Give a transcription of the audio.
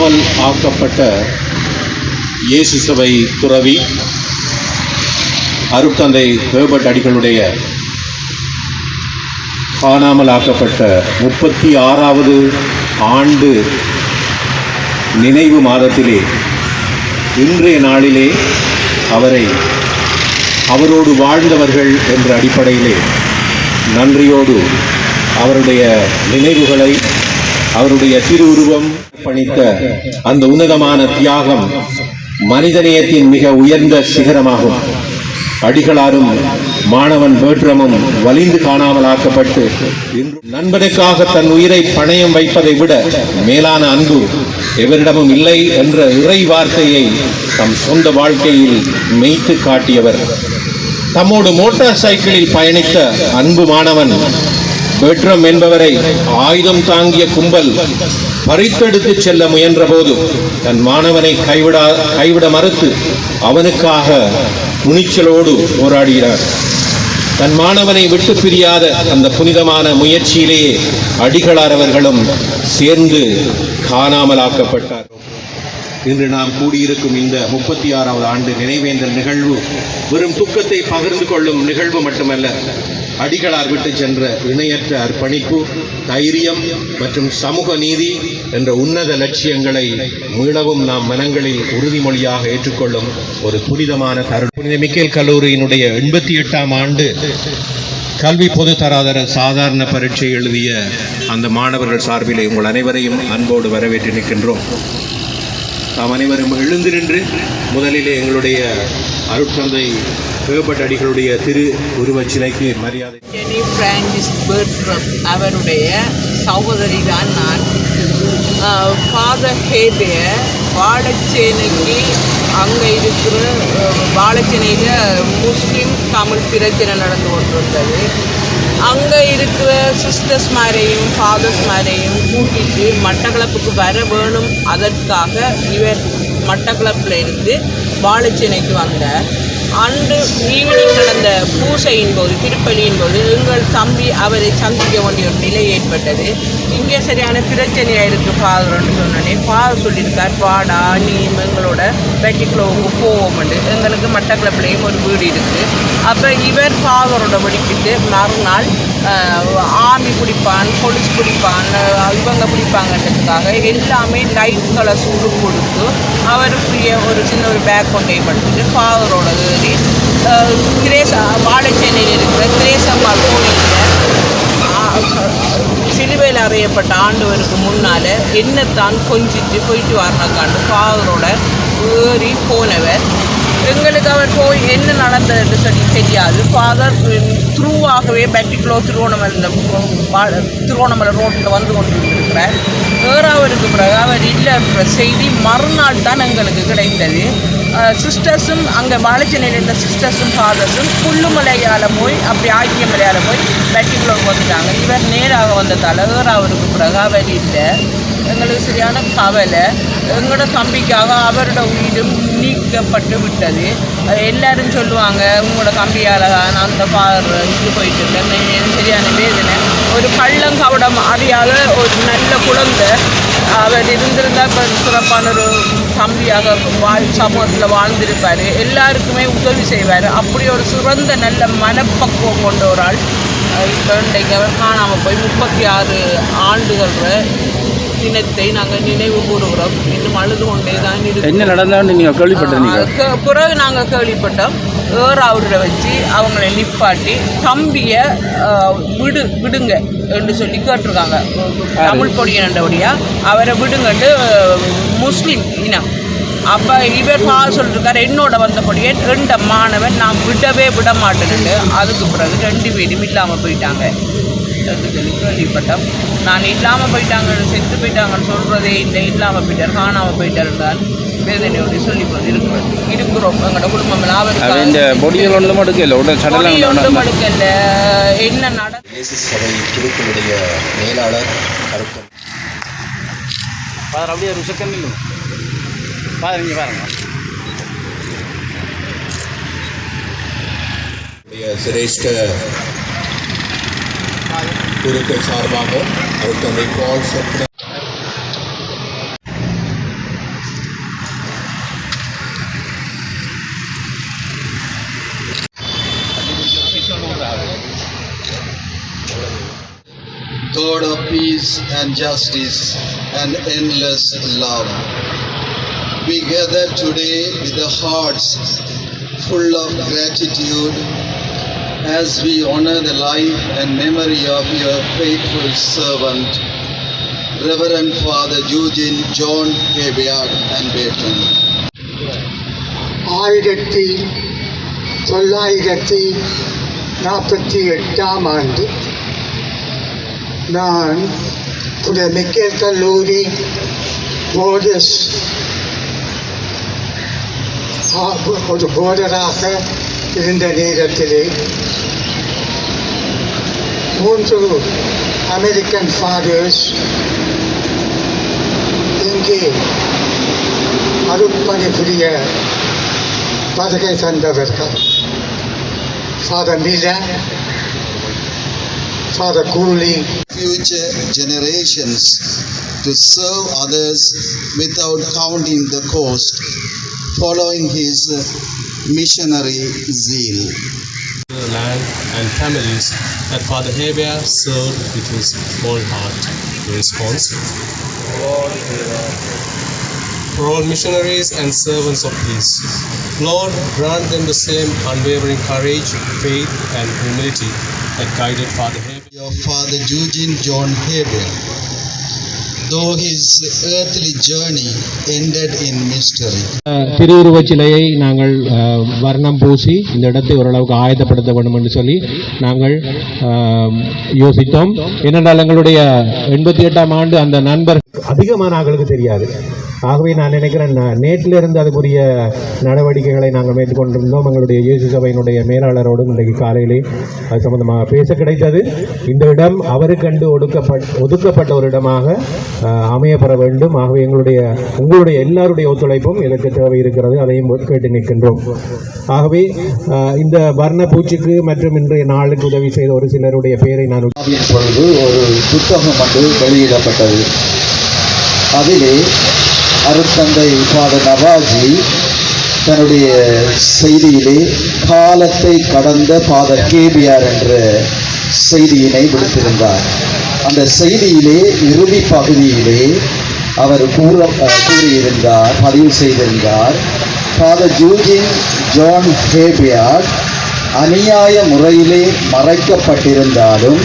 காணாமல் ஆக்கப்பட்ட இயேசு சபை துறவி அருட்தந்தை ஹெர்பர்ட் அடிகளுடைய காணாமல் ஆக்கப்பட்ட 36வது ஆண்டு நினைவு மாதத்திலே இன்றைய நாளிலே அவரோடு வாழ்ந்தவர்கள் என்ற அடிப்படையிலே நன்றியோடு அவருடைய நினைவுகளை, அவருடைய திருவுருவம் பணித்த அந்த உன்னதமான தியாகம் மனிதநேயத்தின் மிக உயர்ந்த சிகரமாகும். அடிகளாரும் மாணவன் பேர்ட்ரமும் வலிந்து காணாமலாக்கப்பட்டு நண்பனுக்காக தன் உயிரை பணயம் வைப்பதை விட மேலான அன்பு எவரிடமும் இல்லை என்ற இறை வார்த்தையை தம் சொந்த வாழ்க்கையில் மெய்த்து காட்டியவர். தம்மோடு மோட்டார் சைக்கிளில் பயணித்த அன்பு மாணவன் பேர்ட்ரம் என்பவரை ஆயுதம் தாங்கிய கும்பல் பறித்தெடுத்து செல்ல முயன்ற போது தன் மாணவனை கைவிட மறுத்து அவனுக்காக துணிச்சலோடு போராடுகிறார். தன் மாணவனை விட்டு பிரியாத அந்த புனிதமான முயற்சியிலேயே அடிகளார் அவர்களும் சேர்ந்து காணாமலாக்கப்பட்டார். இன்று நாம் கூடியிருக்கும் இந்த 36வது ஆண்டு நினைவேந்தல் நிகழ்வு வெறும் துக்கத்தை பகிர்ந்து கொள்ளும் நிகழ்வு மட்டுமல்ல, அடிகளார் விட்டு சென்ற இணையற்ற அர்ப்பணிப்பு, தைரியம் மற்றும் சமூக நீதி என்ற உன்னத லட்சியங்களை மீளவும் நாம் மனங்களில் உறுதிமொழியாக ஏற்றுக்கொள்ளும் ஒரு புனிதமான தருணம். புனித மிக்கேல் கல்லூரியினுடைய 88ஆம் ஆண்டு கல்வி பொது தராதர சாதாரண பரீட்சை எழுதிய அந்த மாணவர்கள் சார்பிலே உங்கள் அனைவரையும் அன்போடு வரவேற்று நிற்கின்றோம். நாம் அனைவரும் எழுந்து நின்று முதலிலே எங்களுடைய அருட்தந்தை ஹெர்பர்ட் அடிகளுடைய திரு உருவச் சிலைக்கு மரியாதை. பிரான்சிஸ் பேர்ட்ரம் அவருடைய சகோதரி தான் நான். ஃபாதர் ஹேபியர் வாழைச்சேனைக்கு அங்கே இருக்கிற வாழைச்சேனையில் முஸ்லீம் தமிழ் பிரச்சனை நடந்து கொண்டிருந்தது. அங்கே இருக்கிற சிஸ்டர்ஸ் மாதிரியும் ஃபாதர்ஸ் மாதிரியும் கூட்டிட்டு மட்டக்களப்புக்கு வர வேணும். அதற்காக இவர் மட்டக்களப்பில் இருந்து வாழைச்சேனைக்கு வந்தார். அன்று ஈவினிங் நடந்த பூசையின் போது, திருப்பலியின் போது எங்கள் தம்பி அவரை சந்திக்க வேண்டிய ஒரு நிலை ஏற்பட்டது. இங்கே சரியான பிரச்சனையாக இருக்குது ஃபாதர்ன்னு சொன்னோன்னே ஃபாதர் சொல்லியிருக்கார், வாடா நீ எங்களோட பெட்டிக்குளோவுக்கு போவோம்ண்டு. எங்களுக்கு மட்டக்களப்பிலையும் ஒரு வீடு இருக்குது. அப்போ இவர் ஃபாதரோட படிப்பிட்டு மறுநாள் ஆர்மி பிடிப்பான், போலீஸ் பிடிப்பான், இவங்க பிடிப்பாங்கன்றதுக்காக எல்லாமே லைட் கலர் சூடு கொடுத்து அவர் ஃப்ரீயாக ஒரு சின்ன ஒரு பேக் கொண்டே படுத்துட்டு ஃபாதரோட ஏறி வாழைச்சேனையில் இருக்கிற கிரேசம்மாள் கோயிலில் சிலுவையில் அறையப்பட்ட ஆண்டவருக்கு முன்னால் என்னத்தான் கொஞ்சிட்டு போயிட்டு வரணுக்காண்டு ஃபாதரோட ஏறி போனவர். எங்களுக்கு அவர் போய் என்ன நடந்ததுன்னு சொல்லி தெரியாது. ஃபாதர் த்ரூவாகவே பெட்டிக்குளோ திருவோணமலை ரோட்டில் வந்து கொண்டு இருக்கிறார். ஏறாவதுக்கு பிறகு அவர் இல்லைன்ற செய்தி மறுநாள் தான் எங்களுக்கு கிடைத்தது. சிஸ்டர்ஸும் அங்கே வாழைச்சேனையில் இருந்த சிஸ்டர்ஸும் ஃபாதர்ஸும் புல்லுமலையால் போய் அப்படி ஆக்கியமலையால் போய் பெட்டிக்குளோக்கு வந்துட்டாங்க. இவர் நேராக வந்ததால் ஏறாவதுக்கு பிறகு அவர் இல்லை. எங்களுக்கு சரியான கவலை. எங்களோட தம்பிக்காக அவரோட உயிரும் நீக்கப்பட்டு விட்டது. எல்லாரும் சொல்லுவாங்க, உங்களோட தம்பியால் தான் அந்த ஃபாதர் இது போயிட்டு இருக்கேன். சரியான வேதனை. ஒரு கள்ளம் கவடம் அறியாத ஒரு நல்ல குழந்தை அவர் இருந்திருந்தால் இப்போ சிறப்பான ஒரு தம்பியாக சமூகத்தில் வாழ்ந்திருப்பார். எல்லாருக்குமே உதவி செய்வார். அப்படி ஒரு சிறந்த நல்ல மனப்பக்குவம் கொண்ட ஒரு ஆள். இப்போ இன்றைக்கு அவர் காணாமல் போய் 36 ஆண்டுகள் தினத்தை நாங்கள் நினைவு கூறுகிறோம். இன்னும் அழுது கொண்டே தான் இருக்கு. என்ன நடந்தான்னு நீங்கள் கேள்விப்பட்டீங்க? பிறகு நாங்கள் கேள்விப்பட்டோம். ஏறாவூரை வச்சு அவங்களை நிப்பாட்டி தம்பியை விடுங்க என்று சொல்லி கேட்டிருக்காங்க. தமிழ் பொடியனண்டபடியாக அவரை விடுங்கட்டு முஸ்லீம் இனம். அப்போ இவர் சொல்லிருக்காரு, என்னோட வந்தபடியே 2 மாணவன் நான் விடவே விட மாட்டேன்னு. அதுக்கு பிறகு 2 பேரும் இல்லாமல் போயிட்டாங்க சொல்லி கேள்விப்பட்டோம். நான் இல்லாமல் போயிட்டாங்கன்னு செத்து போயிட்டாங்கன்னு சொல்கிறதே இல்லை. இல்லாமல் போயிட்டார், காணாமல் போயிட்டாருந்தான் வேதனையோடு சொல்லி இருக்கிறோம். எங்களோட குடும்பம் ஒன்றும் அடுக்கல. என்ன சபை திருக்குளுடைய மேலாளர் அப்படியே ஒரு செகண்ட் பாருங்க. சிரேஷ்ட குருக்கள் சார்பாக அருட்தந்தை பால் God of peace and justice and endless love. We gather today with the hearts full of gratitude as we honor the life and memory of your faithful servant, Reverend Father Eugene John Hebiard and Baton. 1948 ஆண்டு நான் புனித Michael கல்லூரி Porter's ஒரு போர்டராக இருந்த நேரத்திலே 3 American fathers இங்கே அருட்பணி புரிய வருகை தந்தவர்கள். Father Miller, Father Cooley, Future generations to serve others without counting the cost, following his missionary zeal. The land and families that Father Hebiard served with his whole heart. The response: for all missionaries and servants of peace, Lord, grant them the same unwavering courage, faith and humility that guided Father Hebiard. Your Father Eugene John Hebiard, though his earthly journey ended in mystery. திருவுருவச் சிலையை நாங்கள் வர்ணம் பூசி இந்த இடத்தை ஓரளவுக்கு ஆயத்தப்படுத்த வேண்டும் என்று சொல்லி நாங்கள் யோசித்தோம். ஏனென்றால் எங்களுடைய 88ஆம் ஆண்டு அந்த நண்பர் அதிகமான ஆட்களுக்கு தெரியாது. ஆகவே நான் நினைக்கிறேன் நேற்றிலிருந்து அதுக்குரிய நடவடிக்கைகளை நாங்கள் மேற்கொண்டிருந்தோம். எங்களுடைய இயேசு சபையினுடைய மேலாளரோடும் இன்றைக்கு காலையிலே அது சம்பந்தமாக பேச கிடைத்தது. இந்த இடம் அவருக்கண்டு ஒதுக்கப்பட்ட ஒரு இடமாக அமையப்பெற வேண்டும். ஆகவே உங்களுடைய எல்லாருடைய ஒத்துழைப்பும் இதற்கு தேவை இருக்கிறது. அதையும் கேட்டு நிற்கின்றோம். ஆகவே இந்த வர்ண பூச்சிக்கு மற்றும் இன்றைய நாளுக்கு உதவி செய்த ஒரு சிலருடைய பெயரை நான் பொழுது ஒரு புத்தகம் வந்து வெளியிடப்பட்டது. அதிலே அருட்தந்தை ஃபாதர் நவாஜி தன்னுடைய செய்தியிலே காலத்தை கடந்த ஃபாதர் ஹேபியார் என்ற செய்தியினை விடுத்திருந்தார். அந்த செய்தியிலே இறுதி பகுதியிலே அவர் கூறியிருந்தார், பதிவு செய்திருந்தார், ஃபாதர் யூஜின் ஜான் ஹேபியார் அநியாய முறையிலே மறைக்கப்பட்டிருந்தாலும்